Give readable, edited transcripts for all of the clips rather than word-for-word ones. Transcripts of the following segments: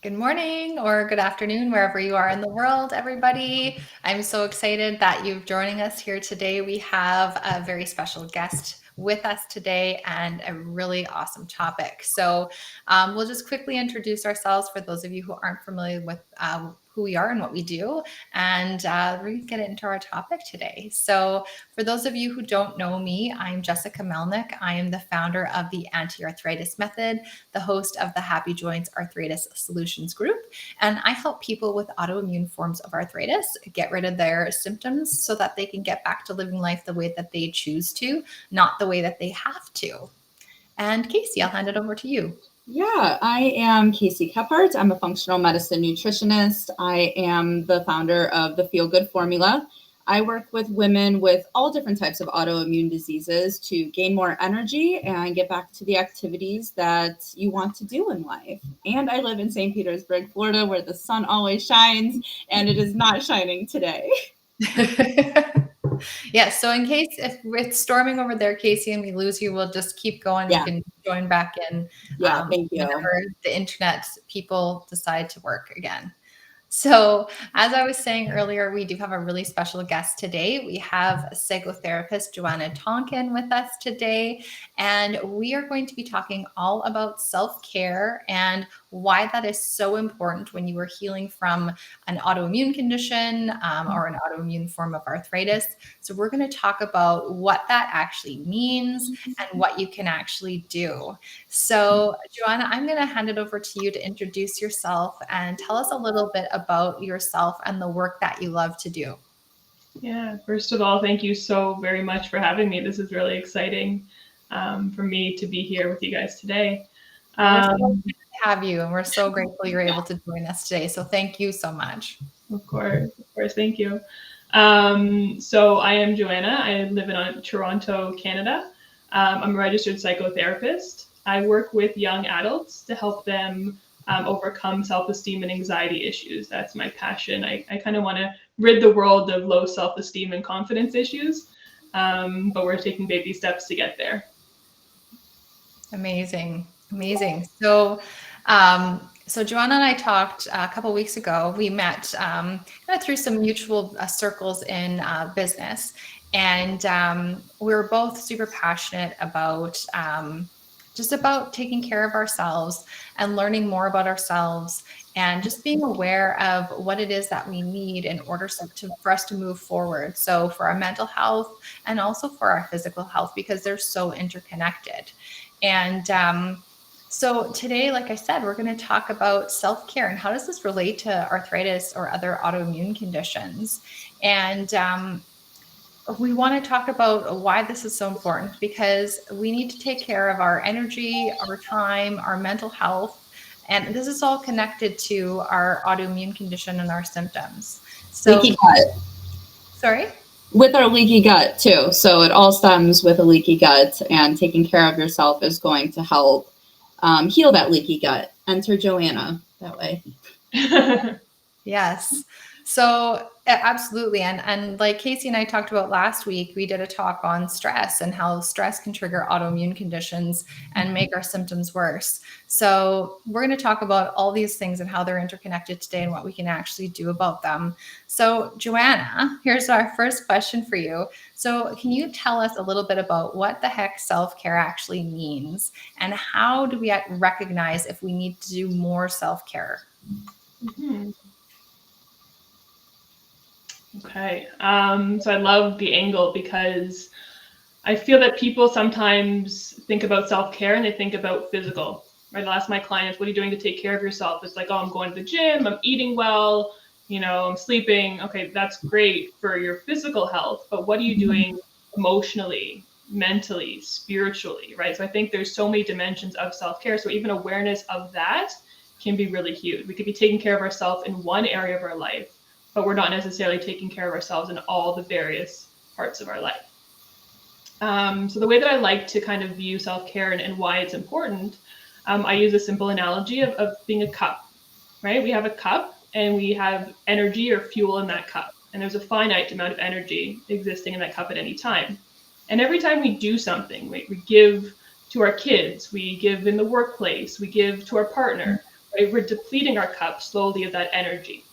Good morning or good afternoon, wherever you are in the world, everybody. I'm so excited that you're joining us here today. We have a very special guest with us today and a really awesome topic. So we'll just quickly introduce ourselves for those of you who aren't familiar with who we are and what we do, and we're going to get into our topic today. So for those of you who don't know me, I'm Jessica Melnick. I am the founder of the Anti-Arthritis Method, the host of the Happy Joints Arthritis Solutions Group, and I help people with autoimmune forms of arthritis get rid of their symptoms so that they can get back to living life the way that they choose to, not the way that they have to. And Casey, I'll hand it over to you. Yeah, I am Casey Kephart. I'm a functional medicine nutritionist. I am the founder of the Feel Good Formula. I work with women with all different types of autoimmune diseases to gain more energy and get back to the activities that you want to do in life. And I live in St. Petersburg, Florida, where the sun always shines, and it is not shining today. Yes. So in case if it's storming over there, Casey, and we lose you, we'll just keep going. Yeah. You can join back in Thank you. whenever the internet people decide to work again. So as I was saying earlier, we do have a really special guest today. We have psychotherapist Joanna Tonken with us today, and we are going to be talking all about self-care and why that is so important when you are healing from an autoimmune condition or an autoimmune form of arthritis. So we're going to talk about what that actually means and what you can actually do. So Joanna, I'm going to hand it over to you to introduce yourself and tell us a little bit about yourself and the work that you love to do. Yeah, first of all, thank you so very much for having me. This is really exciting for me to be here with you guys today. We're so glad to have you, and we're so grateful you're able to join us today. So thank you so much. Of course, thank you. So I am Joanna. I live in Toronto, Canada. I'm a registered psychotherapist. I work with young adults to help them overcome self-esteem and anxiety issues. That's my passion. I kind of want to rid the world of low self-esteem and confidence issues, but we're taking baby steps to get there. Amazing. So, so Joanna and I talked a couple of weeks ago. We met kind of through some mutual circles in business, and we were both super passionate about just about taking care of ourselves and learning more about ourselves and just being aware of what it is that we need in order for us to move forward. So for our mental health and also for our physical health, because they're so interconnected. And so today, like I said, we're going to talk about self-care and how does this relate to arthritis or other autoimmune conditions. And we want to talk about why this is so important, because we need to take care of our energy, our time, our mental health. And this is all connected to our autoimmune condition and our symptoms. So, Leaky gut. Sorry? With our leaky gut too. So it all stems with a leaky gut, and taking care of yourself is going to help heal that leaky gut. Enter Joanna that way. Yes. So absolutely. And like Casey and I talked about last week, we did a talk on stress and how stress can trigger autoimmune conditions and make our symptoms worse. So we're going to talk about all these things and how they're interconnected today and what we can actually do about them. So Joanna, here's our first question for you. So can you tell us a little bit about what the heck self-care actually means, and how do we recognize if we need to do more self-care? Mm-hmm. Okay. So I love the angle, because I feel that people sometimes think about self-care and they think about physical, right? I'll ask my clients, what are you doing to take care of yourself? It's like, oh, I'm going to the gym, I'm eating well, I'm sleeping. Okay, that's great for your physical health, but what are you doing emotionally, mentally, spiritually, right? So I think there's so many dimensions of self-care. So even awareness of that can be really huge. We could be taking care of ourselves in one area of our life, but we're not necessarily taking care of ourselves in all the various parts of our life. So the way that I like to kind of view self-care and why it's important, I use a simple analogy of being a cup, right? We have a cup and we have energy or fuel in that cup. And there's a finite amount of energy existing in that cup at any time. And every time we do something, we give to our kids, we give in the workplace, we give to our partner, right? We're depleting our cup slowly of that energy,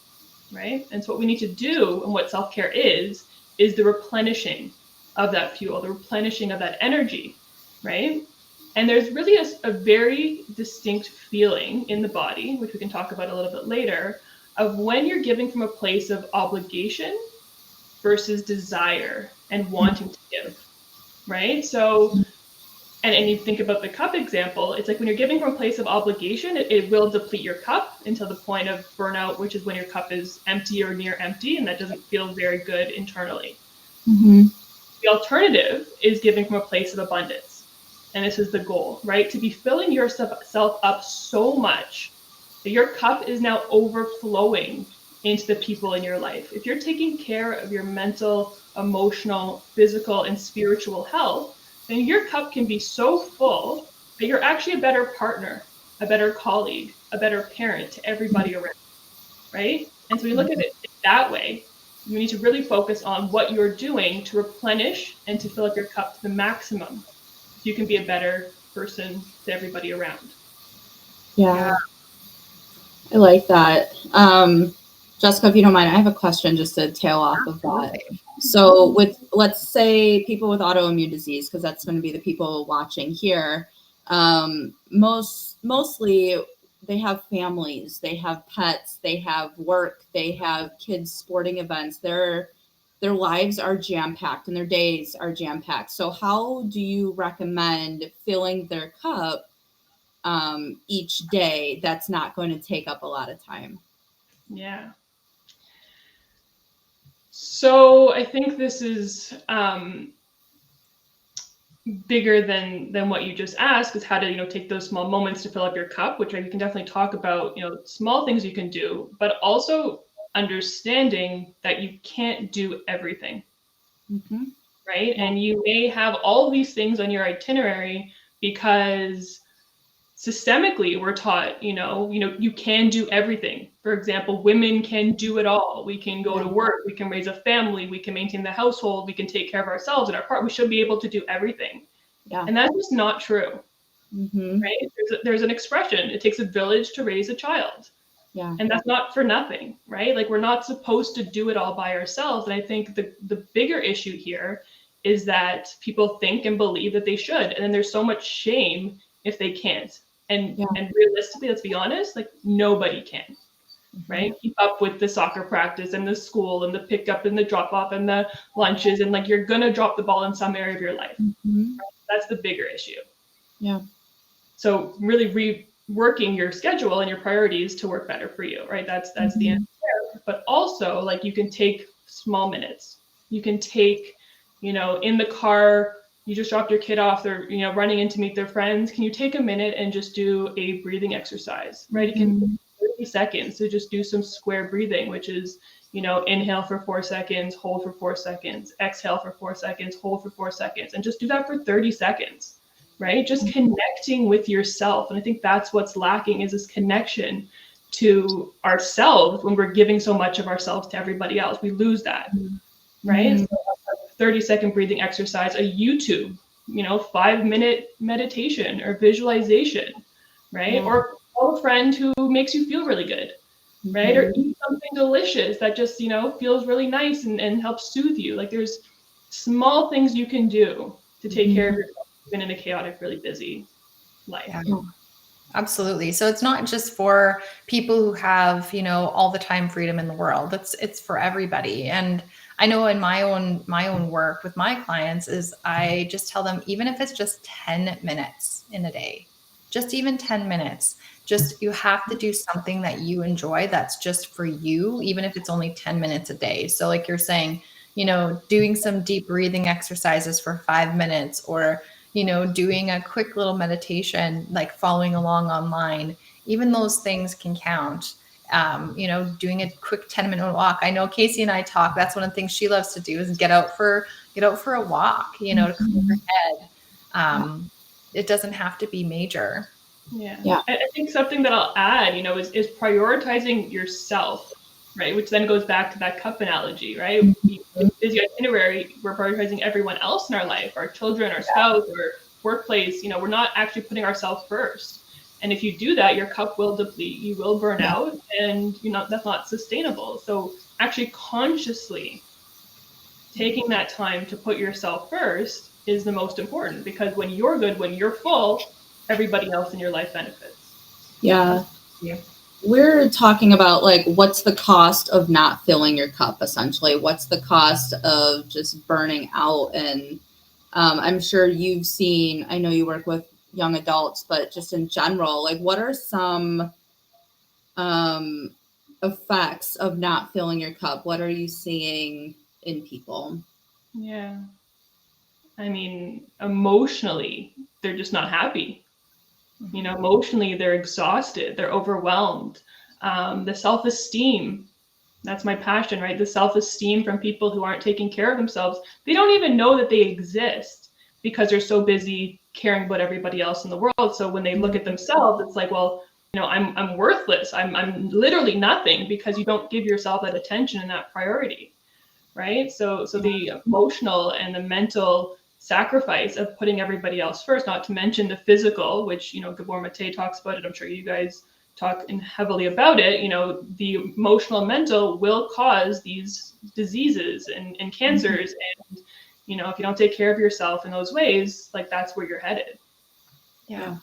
right? And so what we need to do, and what self-care is the replenishing of that fuel, the replenishing of that energy, right? And there's really a very distinct feeling in the body, which we can talk about a little bit later, of when you're giving from a place of obligation versus desire and wanting to give, right? So, and you think about the cup example, it's like when you're giving from a place of obligation, it will deplete your cup until the point of burnout, which is when your cup is empty or near empty, and that doesn't feel very good internally. Mm-hmm. The alternative is giving from a place of abundance. And this is the goal, right? To be filling yourself up so much that your cup is now overflowing into the people in your life. If you're taking care of your mental, emotional, physical, and spiritual health, then your cup can be so full that you're actually a better partner, a better colleague, a better parent to everybody around, right? And so we look at it that way. You need to really focus on what you're doing to replenish and to fill up your cup to the maximum, so you can be a better person to everybody around. Yeah. I like that. Jessica, if you don't mind, I have a question just to tail off of that. So with, let's say, people with autoimmune disease, because that's going to be the people watching here, mostly they have families, they have pets, they have work, they have kids' sporting events. Their lives are jam-packed and their days are jam-packed. So how do you recommend filling their cup each day that's not going to take up a lot of time? Yeah. So I think this is bigger than what you just asked, is how to take those small moments to fill up your cup, which we can definitely talk about, small things you can do, but also understanding that you can't do everything. Mm-hmm. Right? And you may have all these things on your itinerary because systemically we're taught, you can do everything. For example, women can do it all. We can go to work, we can raise a family, we can maintain the household, we can take care of ourselves and our part. We should be able to do everything. Yeah. And that's just not true. Mm-hmm. Right? There's an expression, it takes a village to raise a child. Yeah. And that's not for nothing, right? Like, we're not supposed to do it all by ourselves. And I think the bigger issue here is that people think and believe that they should. And then there's so much shame if they can't. And realistically, let's be honest, like, nobody can, right? Keep up with the soccer practice and the school and the pickup and the drop off and the lunches. And like, you're going to drop the ball in some area of your life. Mm-hmm. Right? That's the bigger issue. Yeah. So really reworking your schedule and your priorities to work better for you, right? That's the answer there. But also, like, you can take small minutes. You can take, in the car, you just dropped your kid off, they're, running in to meet their friends. Can you take a minute and just do a breathing exercise, right? It can take 30 seconds to just do some square breathing, which is, inhale for 4 seconds, hold for 4 seconds, exhale for 4 seconds, hold for 4 seconds, and just do that for 30 seconds. Right? Just connecting with yourself. And I think that's what's lacking, is this connection to ourselves. When we're giving so much of ourselves to everybody else, we lose that. Right? So 30-second breathing exercise, a YouTube, 5-minute meditation or visualization, right? Or call a friend who makes you feel really good, right? Or eat something delicious that just, feels really nice and helps soothe you. Like, there's small things you can do to take care of yourself, even in a chaotic, really busy life. Yeah. Absolutely. So it's not just for people who have, all the time freedom in the world. It's for everybody. And I know in my own work with my clients is I just tell them, even if it's just 10 minutes in a day, just even 10 minutes, just, you have to do something that you enjoy that's just for you, even if it's only 10 minutes a day. So like you're saying, doing some deep breathing exercises for 5 minutes, or doing a quick little meditation, like following along online, even those things can count. Doing a quick 10-minute walk. I know Casey and I talk, that's one of the things she loves to do, is get out for a walk, to clear her head. It doesn't have to be major. Yeah. I think something that I'll add, is prioritizing yourself, right? Which then goes back to that cup analogy, right? Busy itinerary, we're prioritizing everyone else in our life, our children, our spouse, our workplace. We're not actually putting ourselves first. And if you do that, your cup will deplete, you will burn out, and that's not sustainable. So actually consciously taking that time to put yourself first is the most important, because when you're good, when you're full, everybody else in your life benefits. Yeah. Yeah. We're talking about like, what's the cost of not filling your cup, essentially? What's the cost of just burning out? And I'm sure you've seen, I know you work with young adults, but just in general, like, what are some effects of not filling your cup? What are you seeing in people? Yeah. I mean, emotionally, they're just not happy. Emotionally, they're exhausted, they're overwhelmed. The self-esteem, that's my passion, right? The self-esteem from people who aren't taking care of themselves. They don't even know that they exist because they're so busy caring about everybody else in the world. So when they look at themselves, it's like, well, I'm worthless. I'm literally nothing, because you don't give yourself that attention and that priority, right? So the emotional and the mental sacrifice of putting everybody else first, not to mention the physical, which, Gabor Mate talks about it. I'm sure you guys talk heavily about it. The emotional and mental will cause these diseases and cancers. And, if you don't take care of yourself in those ways, like, that's where you're headed. Yeah.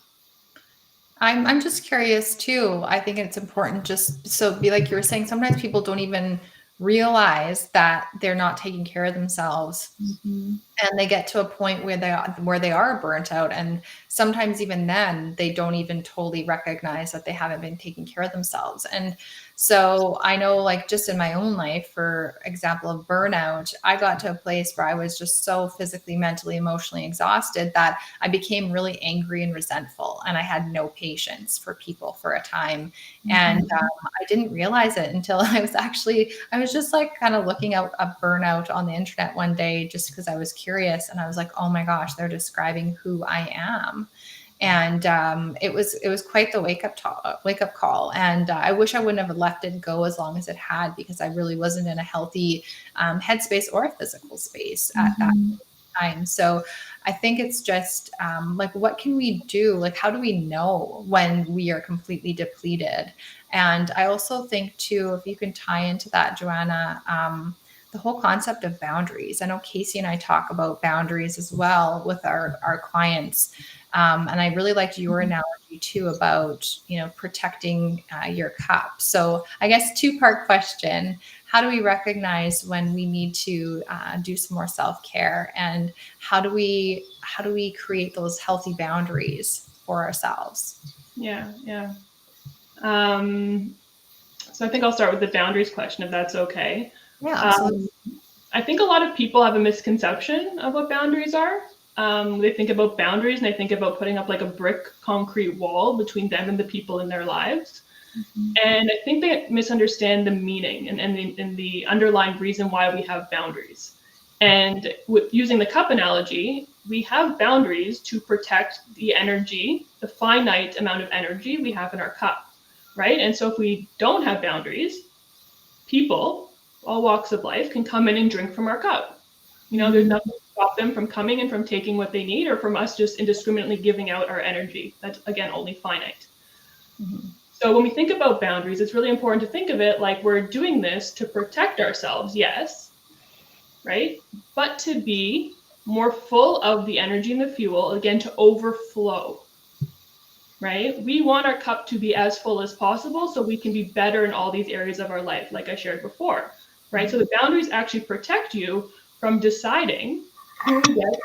I'm just curious too. I think it's important, just so be like you were saying, sometimes people don't even realize that they're not taking care of themselves. And they get to a point where they are burnt out, and sometimes even then they don't even totally recognize that they haven't been taking care of themselves. And so I know, like, just in my own life, for example of burnout, I got to a place where I was just so physically, mentally, emotionally exhausted that I became really angry and resentful, and I had no patience for people for a time. And I didn't realize it until I was just like kind of looking at a burnout on the internet one day, just because I was curious, and I was like, oh my gosh, they're describing who I am. And it was quite the wake up call. And I wish I wouldn't have let it go as long as it had, because I really wasn't in a healthy headspace or a physical space at that time. So I think it's just like, what can we do? Like, how do we know when we are completely depleted? And I also think too, if you can tie into that, Joanna, the whole concept of boundaries. I know Casey and I talk about boundaries as well with our clients. And I really liked your analogy too about, protecting your cup. So I guess 2-part question: how do we recognize when we need to do some more self-care, and how do we create those healthy boundaries for ourselves? Yeah. So I think I'll start with the boundaries question, if that's okay. Yeah, absolutely. I think a lot of people have a misconception of what boundaries are. They think about boundaries and they think about putting up like a brick concrete wall between them and the people in their lives. And I think they misunderstand the meaning and the underlying reason why we have boundaries. And with using the cup analogy, we have boundaries to protect the energy, the finite amount of energy we have in our cup, right? And so if we don't have boundaries, people, all walks of life, can come in and drink from our cup. There's nothing to stop them from coming and from taking what they need, or from us just indiscriminately giving out our energy. That's, again, only finite. So when we think about boundaries, it's really important to think of it like we're doing this to protect ourselves, yes, right? But to be more full of the energy and the fuel, again, to overflow, right? We want our cup to be as full as possible so we can be better in all these areas of our life, like I shared before, right? So the boundaries actually protect you from deciding who gets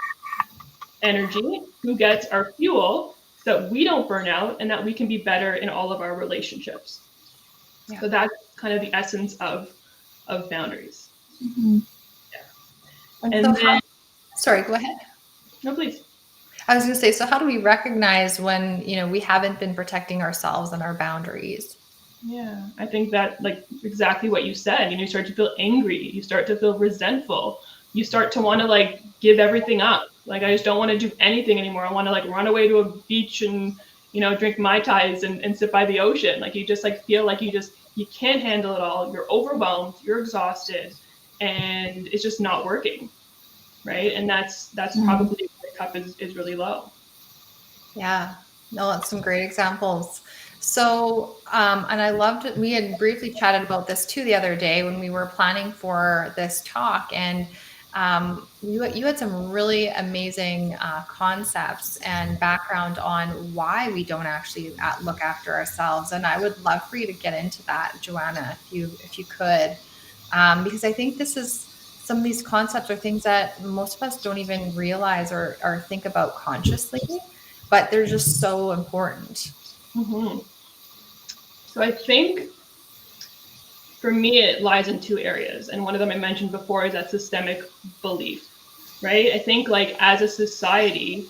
energy, who gets our fuel, so that we don't burn out and that we can be better in all of our relationships. Yeah. So that's kind of the essence of boundaries. Yeah. And then, sorry, go ahead. No, please. I was going to say, so how do we recognize when, we haven't been protecting ourselves and our boundaries? Yeah, I think that, like, exactly what you said, you start to feel angry, you start to feel resentful, you start to want to like give everything up. Like, I just don't want to do anything anymore. I want to like run away to a beach and, drink Mai Tais and sit by the ocean. Like, you just like feel like you can't handle it all. You're overwhelmed, you're exhausted, and it's just not working. Right. And that's probably why the cup is really low. Yeah. No, that's some great examples. So, and I loved it. We had briefly chatted about this too the other day when we were planning for this talk, and you had some really amazing concepts and background on why we don't actually look after ourselves. And I would love for you to get into that, Joanna, if you could, because I think this is some of these concepts are things that most of us don't even realize or think about consciously, but they're just so important. Mm-hmm. So I think for me, it lies in two areas. And one of them I mentioned before is that systemic belief, right? I think like as a society,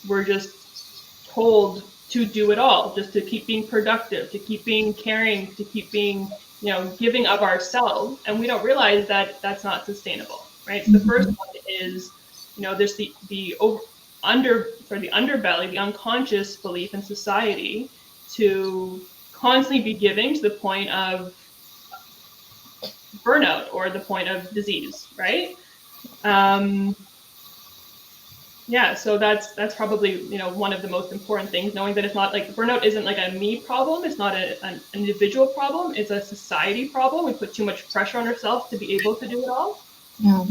we're just told to do it all, just to keep being productive, to keep being caring, to keep being, giving of ourselves. And we don't realize that that's not sustainable, right? So the first one is, there's the underbelly, the unconscious belief in society to constantly be giving to the point of burnout or the point of disease, right? Yeah, so that's probably one of the most important things, knowing that it's not like burnout isn't like a me problem, it's not an individual problem, it's a society problem. We put too much pressure on ourselves to be able to do it all. Yeah.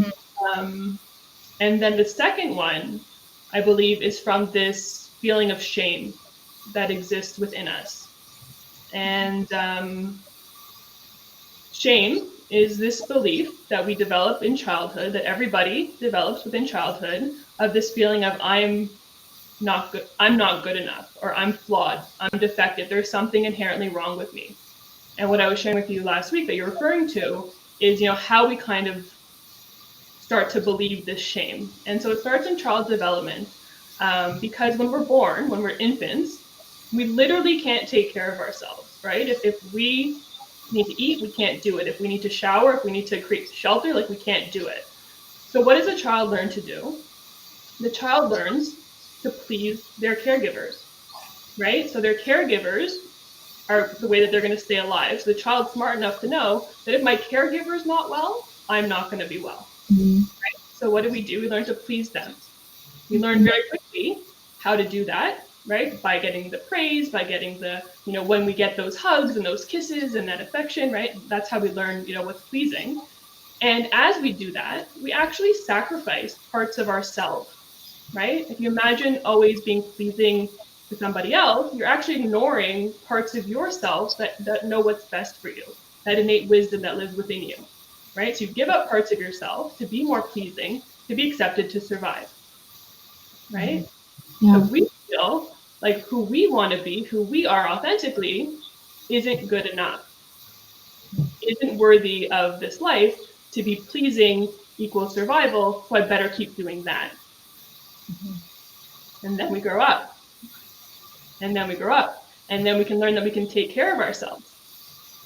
And then the second one, I believe, is from this feeling of shame that exists within us. And shame is this belief that we develop in childhood, that everybody develops within childhood, of this feeling of I'm not good enough, or I'm flawed, I'm defective, there's something inherently wrong with me. And what I was sharing with you last week that you're referring to is, how we kind of start to believe this shame. And so it starts in child development, because when we're born, when we're infants, we literally can't take care of ourselves, right? If we need to eat, we can't do it. If we need to shower, if we need to create shelter, like we can't do it. So what does a child learn to do? The child learns to please their caregivers, right? So their caregivers are the way that they're going to stay alive. So the child's smart enough to know that if my caregiver is not well, I'm not going to be well. Mm-hmm. Right? So what do? We learn to please them. We learn very quickly how to do that, right? By getting the praise, by getting the, when we get those hugs and those kisses and that affection, right? That's how we learn, what's pleasing. And as we do that, we actually sacrifice parts of ourselves, right? If you imagine always being pleasing to somebody else, you're actually ignoring parts of yourself that know what's best for you, that innate wisdom that lives within you, right? So you give up parts of yourself to be more pleasing, to be accepted, to survive, right? Yeah. So we feel like who we want to be, who we are authentically, isn't good enough, isn't worthy of this life. To be pleasing equals survival, so I better keep doing that. And then we grow up. And then we grow up. And then we can learn that we can take care of ourselves,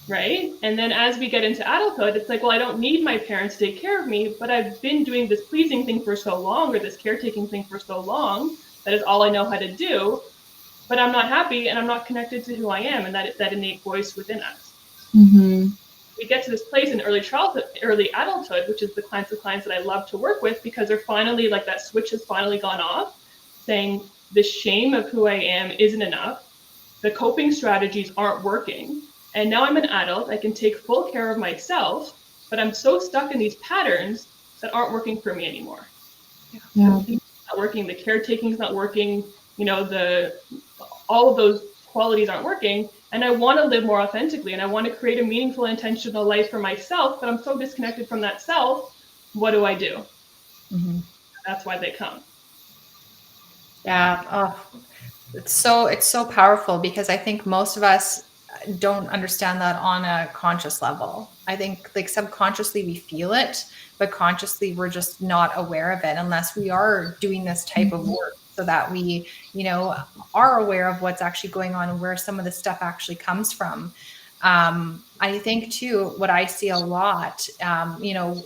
right? And then as we get into adulthood, it's like, well, I don't need my parents to take care of me, but I've been doing this pleasing thing for so long, or this caretaking thing for so long, that is all I know how to do, but I'm not happy and I'm not connected to who I am and that innate voice within us. Mm-hmm. We get to this place in early childhood, early adulthood, which is the kinds of clients that I love to work with, because they're finally, like, that switch has finally gone off, saying the shame of who I am isn't enough. The coping strategies aren't working. And now I'm an adult, I can take full care of myself, but I'm so stuck in these patterns that aren't working for me anymore. Yeah. The not working, the caretaking is not working, all of those qualities aren't working. And I want to live more authentically, and I want to create a meaningful, intentional life for myself, but I'm so disconnected from that self. What do I do? Mm-hmm. That's why they come. Yeah. Oh, it's so powerful, because I think most of us don't understand that on a conscious level. I think, like, subconsciously we feel it, but consciously we're just not aware of it unless we are doing this type of work, so that we, are aware of what's actually going on and where some of the stuff actually comes from. I think too, what I see a lot,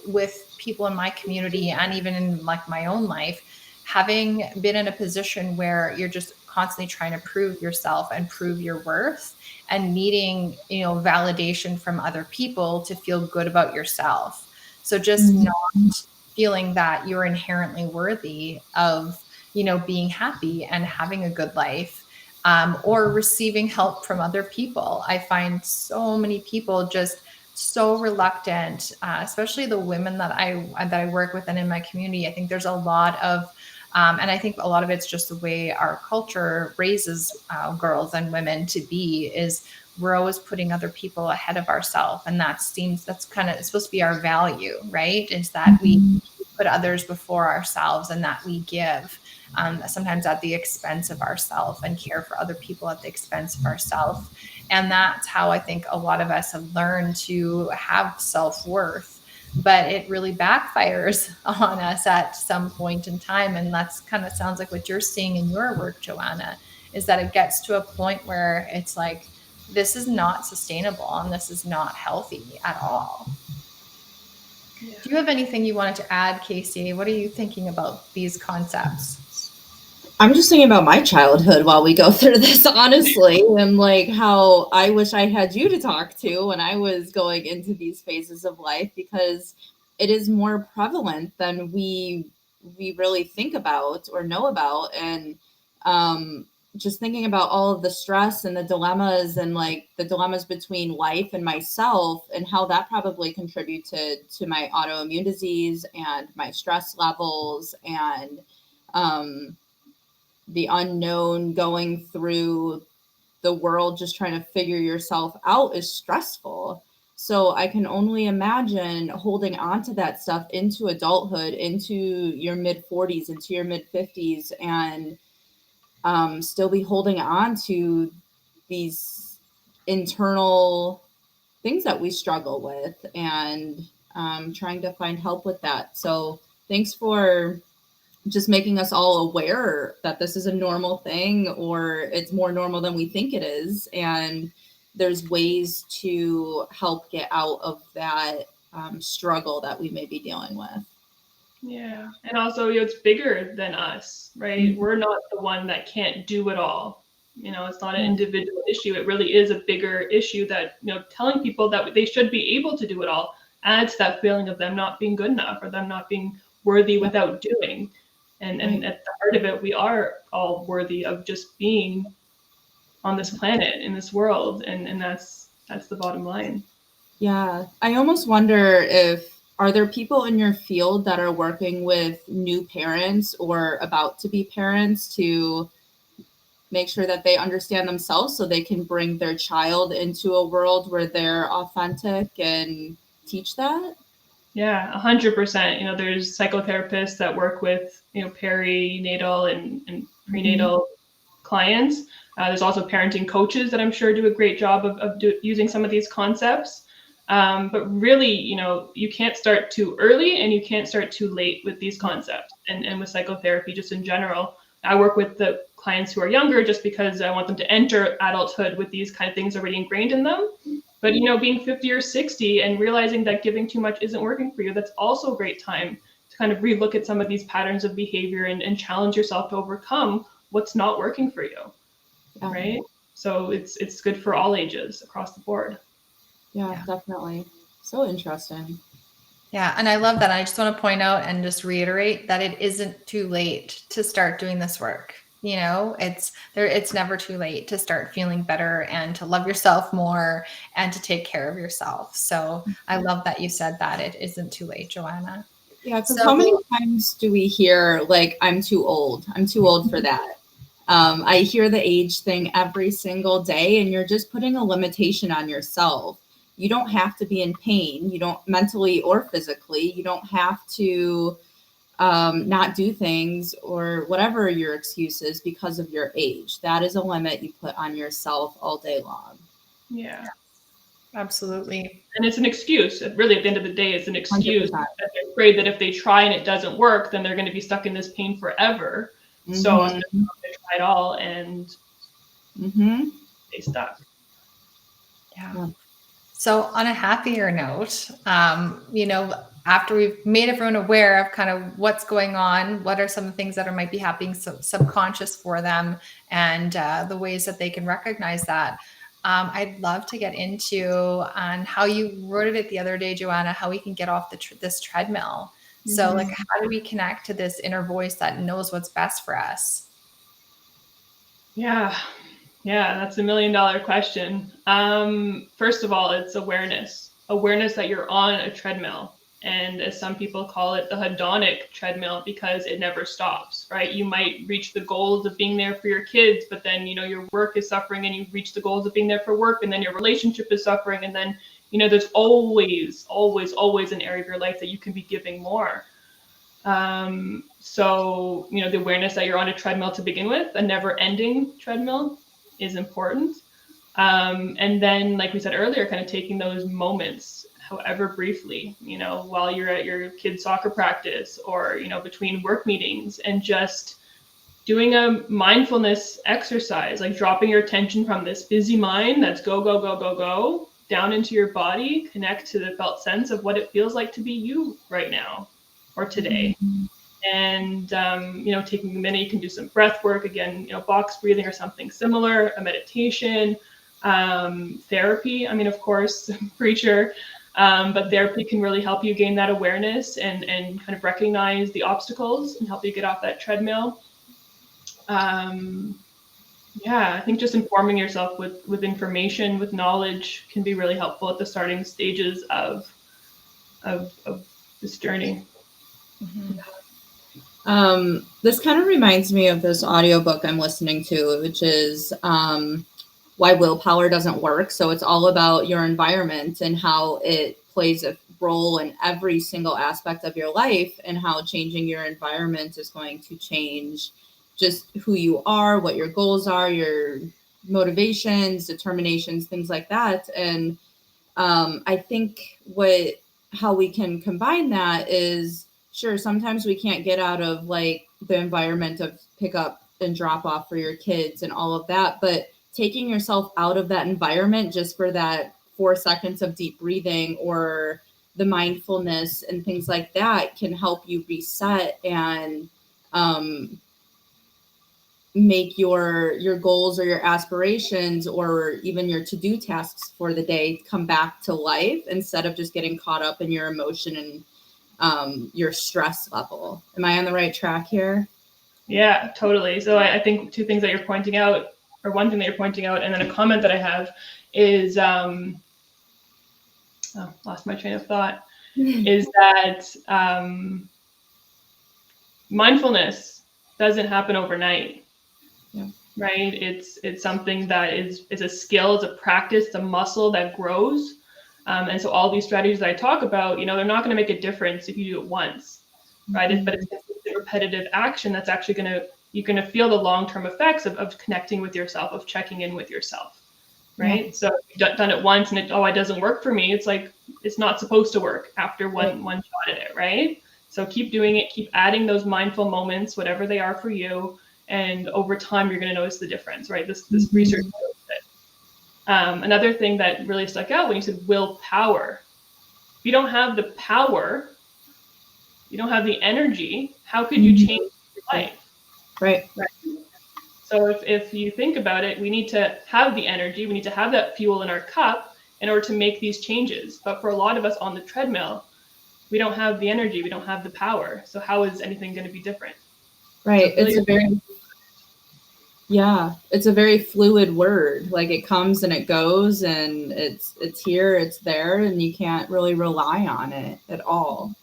with people in my community and even in, like, my own life, having been in a position where you're just constantly trying to prove yourself and prove your worth, and needing, validation from other people to feel good about yourself. So just not feeling that you're inherently worthy of, being happy and having a good life. or receiving help from other people. I find so many people just so reluctant, especially the women that I work with and in my community. I think there's a lot of and I think a lot of it's just the way our culture raises girls and women to be, is we're always putting other people ahead of ourselves. And that's kind of, it's supposed to be our value, right? Is that we put others before ourselves, and that we give sometimes at the expense of ourselves, and care for other people at the expense of ourselves. And that's how I think a lot of us have learned to have self-worth. But it really backfires on us at some point in time. And that's kind of sounds like what you're seeing in your work, Joanna, is that it gets to a point where it's like, this is not sustainable and this is not healthy at all. Yeah. Do you have anything you wanted to add, Casey? What are you thinking about these concepts? I'm just thinking about my childhood while we go through this, honestly, and like how I wish I had you to talk to when I was going into these phases of life, because it is more prevalent than we really think about or know about. And just thinking about all of the stress and the dilemmas, and like the dilemmas between life and myself, and how that probably contributed to my autoimmune disease and my stress levels, and the unknown, going through the world just trying to figure yourself out, is stressful. So I can only imagine holding on to that stuff into adulthood, into your mid 40s, into your mid 50s, and still be holding on to these internal things that we struggle with, and trying to find help with that. So thanks for just making us all aware that this is a normal thing, or it's more normal than we think it is. And there's ways to help get out of that struggle that we may be dealing with. Yeah. And also, it's bigger than us, right? Mm-hmm. We're not the one that can't do it all. It's not an individual issue. It really is a bigger issue that, telling people that they should be able to do it all adds that feeling of them not being good enough, or them not being worthy without doing. And at the heart of it, we are all worthy of just being on this planet, in this world. And that's the bottom line. Yeah. I almost wonder are there people in your field that are working with new parents or about to be parents to make sure that they understand themselves, so they can bring their child into a world where they're authentic and teach that? Yeah, 100%. There's psychotherapists that work with, perinatal and prenatal clients. There's also parenting coaches that I'm sure do a great job of using some of these concepts. But really, you can't start too early and you can't start too late with these concepts, and with psychotherapy just in general. I work with the clients who are younger just because I want them to enter adulthood with these kind of things already ingrained in them. But, being 50 or 60 and realizing that giving too much isn't working for you, that's also a great time to kind of relook at some of these patterns of behavior and challenge yourself to overcome what's not working for you, right? So it's good for all ages across the board. Yeah, definitely. So interesting. Yeah, and I love that. I just want to point out and just reiterate that it isn't too late to start doing this work. It's never too late to start feeling better and to love yourself more and to take care of yourself. So I love that you said that it isn't too late, Joanna. Yeah, because how many times do we hear, like, I'm too old for that? I hear the age thing every single day, and you're just putting a limitation on yourself. You don't have to be in pain. You don't, mentally or physically. You don't have to not do things or whatever your excuse is because of your age. That is a limit you put on yourself all day long. Yeah, absolutely. And it's an excuse. Really, at the end of the day, it's an excuse. That they're afraid that if they try and it doesn't work, then they're going to be stuck in this pain forever. Mm-hmm. So I'm just going to try it all and stay stuck. Yeah. So on a happier note, after we've made everyone aware of kind of what's going on, what are some of the things that might be happening subconscious for them, and the ways that they can recognize that, I'd love to get into on how you wrote it the other day, Joanna, how we can get off this treadmill. So like, how do we connect to this inner voice that knows what's best for us? Yeah. Yeah, that's $1 million question. First of all, it's awareness that you're on a treadmill. And as some people call it, the hedonic treadmill, because it never stops, right? You might reach the goals of being there for your kids, but then, your work is suffering, and you reach the goals of being there for work, and then your relationship is suffering. And then, there's always, always, always an area of your life that you can be giving more. So, the awareness that you're on a treadmill to begin with, a never ending treadmill, is important. And then, like we said earlier, kind of taking those moments, however briefly, while you're at your kid's soccer practice, or, between work meetings, and just doing a mindfulness exercise, like dropping your attention from this busy mind that's go, go, go, go, go, down into your body, connect to the felt sense of what it feels like to be you right now or today. Mm-hmm. And, taking a minute, you can do some breath work, again, box breathing or something similar, a meditation, therapy. I mean, of course, preacher, but therapy can really help you gain that awareness and kind of recognize the obstacles and help you get off that treadmill. I think just informing yourself with information, with knowledge, can be really helpful at the starting stages of this journey. Mm-hmm. This kind of reminds me of this audiobook I'm listening to, which is Why Willpower Doesn't Work. So it's all about your environment and how it plays a role in every single aspect of your life, and how changing your environment is going to change just who you are, what your goals are, your motivations, determinations, things like that. And I think how we can combine that is, sure, sometimes we can't get out of like the environment of pick up and drop off for your kids and all of that, but taking yourself out of that environment just for that 4 seconds of deep breathing or the mindfulness and things like that can help you reset and make your goals or your aspirations or even your to-do tasks for the day come back to life, instead of just getting caught up in your emotion and your stress level. Am I on the right track here? Yeah, totally. So I think two things that you're pointing out, or one thing that you're pointing out, and then a comment that I have is, lost my train of thought, is that mindfulness doesn't happen overnight. Yeah. Right? It's something that is a skill, it's a practice, it's a muscle that grows. And so all these strategies that I talk about, they're not going to make a difference if you do it once, right? Mm-hmm. But it's consistent, repetitive action that's actually you're going to feel the long-term effects of connecting with yourself, of checking in with yourself, right? Yeah. So if you've done it once and it doesn't work for me, it's like, it's not supposed to work after one shot at it, right? So keep doing it, keep adding those mindful moments, whatever they are for you. And over time, you're going to notice the difference, right? This mm-hmm. research shows it. Another thing that really stuck out when you said willpower. If you don't have the power, you don't have the energy, how could you change your life? Right. So if you think about it, we need to have the energy, we need to have that fuel in our cup in order to make these changes. But for a lot of us on the treadmill, we don't have the energy, we don't have the power. So how is anything going to be different? Right. So it's a very fluid word. Like, it comes and it goes, and it's here, it's there, and you can't really rely on it at all.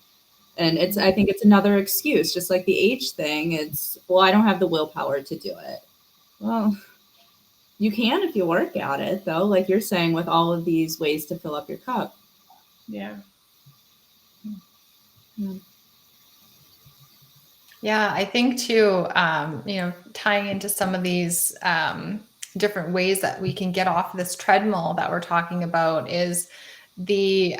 And I think it's another excuse, just like the age thing. It's, well, I don't have the willpower to do it. Well, you can if you work at it, though, like you're saying, with all of these ways to fill up your cup. Yeah. Yeah, I think too, tying into some of these different ways that we can get off this treadmill that we're talking about is the,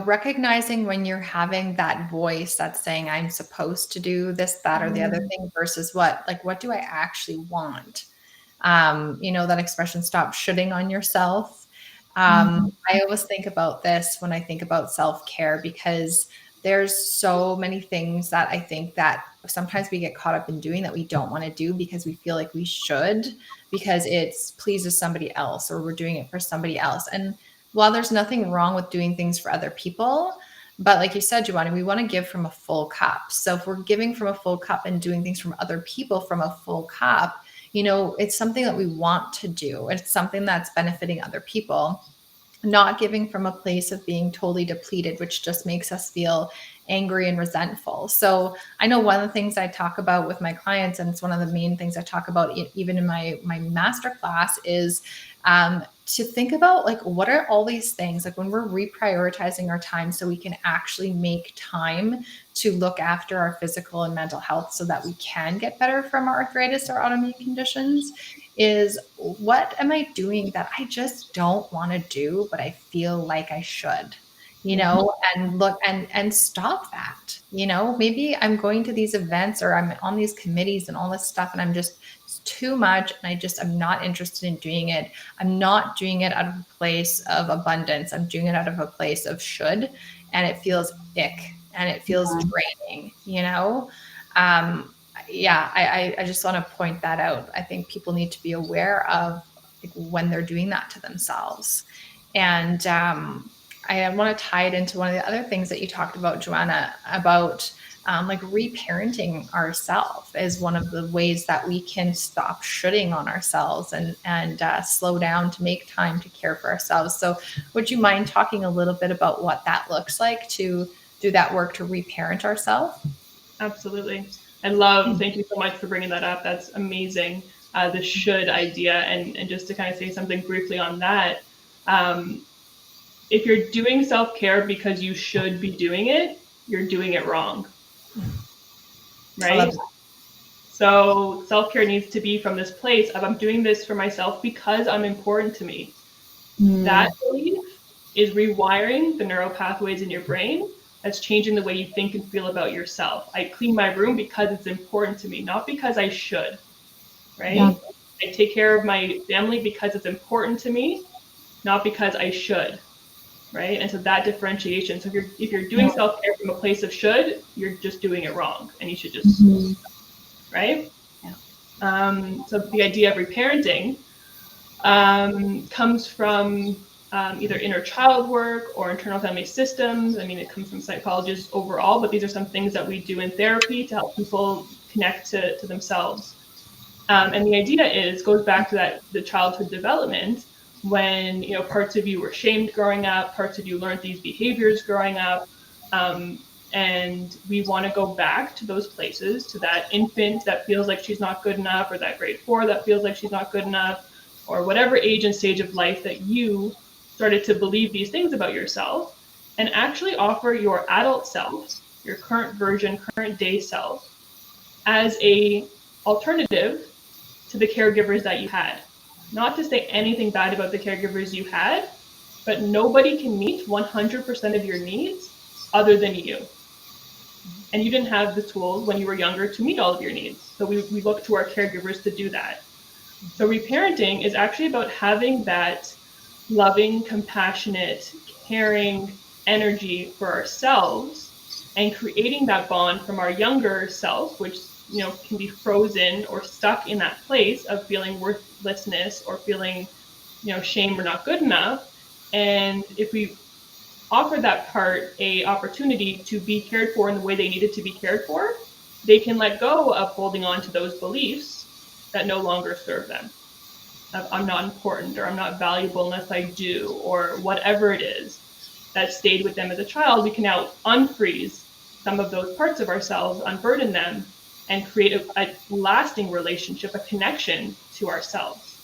recognizing when you're having that voice that's saying, I'm supposed to do this, that, or the other thing, versus what do I actually want? That expression, stop shooting on yourself. I always think about this when I think about self-care, because there's so many things that I think that sometimes we get caught up in doing that we don't want to do because we feel like we should, because it pleases somebody else or we're doing it for somebody else. And while there's nothing wrong with doing things for other people, but like you said, Joanna, we want to give from a full cup. So if we're giving from a full cup and doing things from other people from a full cup, it's something that we want to do. It's something that's benefiting other people, not giving from a place of being totally depleted, which just makes us feel angry and resentful. So I know one of the things I talk about with my clients, and it's one of the main things I talk about even in my master class, is to think about like, what are all these things, like when we're reprioritizing our time so we can actually make time to look after our physical and mental health so that we can get better from our arthritis or autoimmune conditions, is what am I doing that I just don't want to do, but I feel like I should, and look and stop that. Maybe I'm going to these events or I'm on these committees and all this stuff, and it's too much, and I'm not interested in doing it. I'm not doing it out of a place of abundance. I'm doing it out of a place of should, and it feels ick and it feels draining, I just want to point that out. I think people need to be aware of like, when they're doing that to themselves. And I want to tie it into one of the other things that you talked about, Joanna, about like reparenting ourselves is one of the ways that we can stop shoulding on ourselves and slow down to make time to care for ourselves. So would you mind talking a little bit about what that looks like to do that work to reparent ourselves? Absolutely. Thank you so much for bringing that up. That's amazing. The should idea. And just to kind of say something briefly on that, if you're doing self-care because you should be doing it, you're doing it wrong. Right? So self-care needs to be from this place of I'm doing this for myself because I'm important to me. That belief is rewiring the neural pathways in your brain. That's changing the way you think and feel about yourself. I clean my room because it's important to me, not because I should, right? Yeah. I take care of my family because it's important to me, not because I should, right? And so that differentiation. So if you're doing self-care from a place of should, you're just doing it wrong, and you should just, right? Yeah. So the idea of reparenting comes from either inner child work or internal family systems. I mean, it comes from psychologists overall, but these are some things that we do in therapy to help people connect to themselves. And the idea goes back to the childhood development when, parts of you were shamed growing up, parts of you learned these behaviors growing up. And we want to go back to those places, to that infant that feels like she's not good enough, or that grade 4 that feels like she's not good enough, or whatever age and stage of life that you started to believe these things about yourself, and actually offer your adult self, your current version, current day self, as a alternative to the caregivers that you had. Not to say anything bad about the caregivers you had, but nobody can meet 100% of your needs other than you. And you didn't have the tools when you were younger to meet all of your needs. So we look to our caregivers to do that. So reparenting is actually about having that loving, compassionate, caring energy for ourselves, and creating that bond from our younger self, which can be frozen or stuck in that place of feeling worthlessness or feeling shame or not good enough. And if we offer that part a opportunity to be cared for in the way they needed to be cared for, they can let go of holding on to those beliefs that no longer serve them. I'm not important, or I'm not valuable unless I do, or whatever it is that stayed with them as a child. We can now unfreeze some of those parts of ourselves, unburden them, and create a lasting relationship, a connection to ourselves.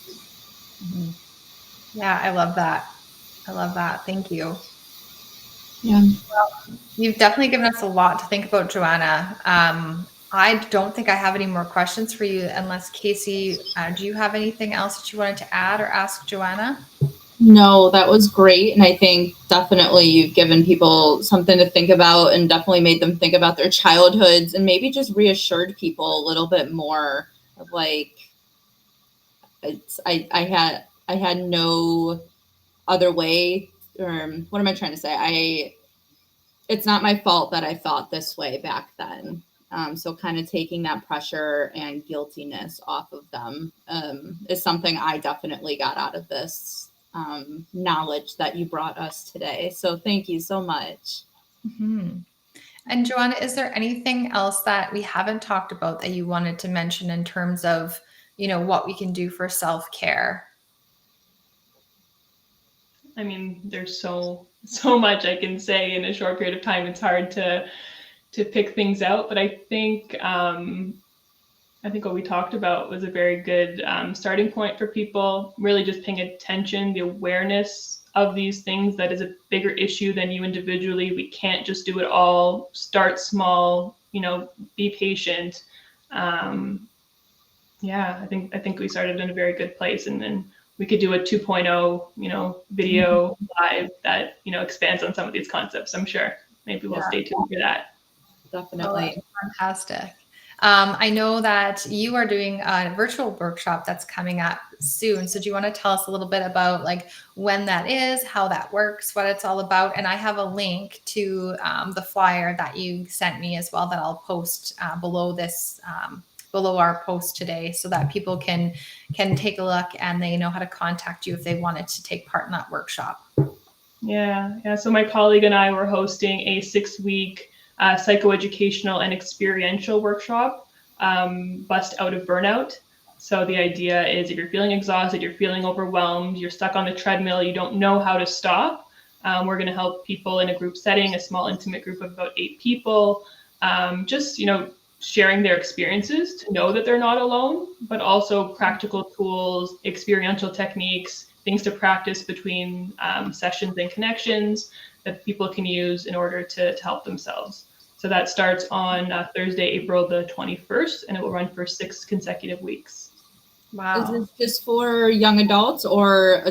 Mm-hmm. Yeah, I love that. Thank you. Yeah. Well, you've definitely given us a lot to think about, Joanna. I don't think I have any more questions for you, unless Casey, do you have anything else that you wanted to add or ask Joanna? No, that was great. And I think definitely you've given people something to think about, and definitely made them think about their childhoods, and maybe just reassured people a little bit more of like, I had no other way, or what am I trying to say? It's not my fault that I thought this way back then. So kind of taking that pressure and guiltiness off of them is something I definitely got out of this knowledge that you brought us today. So thank you so much. Mm-hmm. And Joanna, is there anything else that we haven't talked about that you wanted to mention in terms of what we can do for self-care? I mean, there's so much I can say in a short period of time. It's hard to pick things out, but I think what we talked about was a very good starting point for people. Really, just paying attention, the awareness of these things, that is a bigger issue than you individually. We can't just do it all. Start small. Be patient. I think we started in a very good place, and then we could do a 2.0, video live that expands on some of these concepts. I'm sure. Maybe we'll stay tuned for that. Definitely. Oh, fantastic. I know that you are doing a virtual workshop that's coming up soon. So do you want to tell us a little bit about like when that is, how that works, what it's all about? And I have a link to the flyer that you sent me as well that I'll post below this, below our post today, so that people can take a look and they know how to contact you if they wanted to take part in that workshop. Yeah. So my colleague and I were hosting a 6-week psychoeducational and experiential workshop, Bust Out of Burnout. So the idea is, if you're feeling exhausted, you're feeling overwhelmed, you're stuck on the treadmill, you don't know how to stop, we're going to help people in a group setting, a small intimate group of about 8 people, just sharing their experiences to know that they're not alone, but also practical tools, experiential techniques, things to practice between sessions and connections that people can use in order to help themselves. So that starts on Thursday, April the 21st, and it will run for 6 consecutive weeks. Wow. Is this just for young adults, or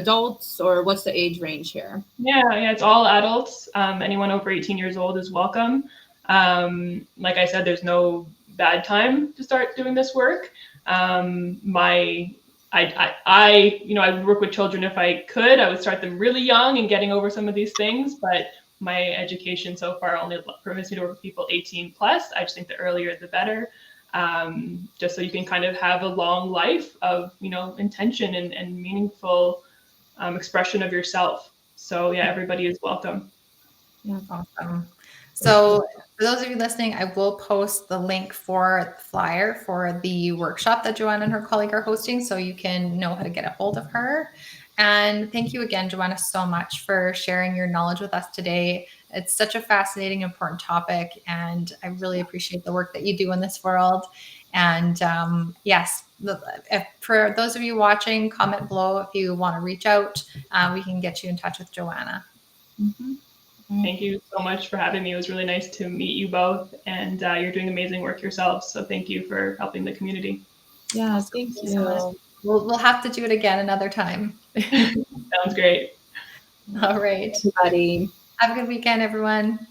what's the age range here? Yeah, it's all adults. Anyone over 18 years old is welcome. Like I said, there's no bad time to start doing this work. I would work with children if I could. I would start them really young and getting over some of these things, but my education so far only permits me to work with people 18 plus. I just think the earlier the better, just so you can kind of have a long life of, intention and meaningful expression of yourself. So yeah, everybody is welcome. Yeah, awesome. So for those of you listening, I will post the link for the flyer for the workshop that Joanna and her colleague are hosting, so you can know how to get a hold of her. And thank you again, Joanna, so much for sharing your knowledge with us today. It's such a fascinating, important topic, and I really appreciate the work that you do in this world. And yes, for those of you watching, comment below if you want to reach out. We can get you in touch with Joanna. Mm-hmm. Thank you so much for having me. It was really nice to meet you both, and you're doing amazing work yourselves. So thank you for helping the community. Yeah, thank you. So we'll have to do it again another time. Sounds great. All right. Everybody. Have a good weekend, everyone.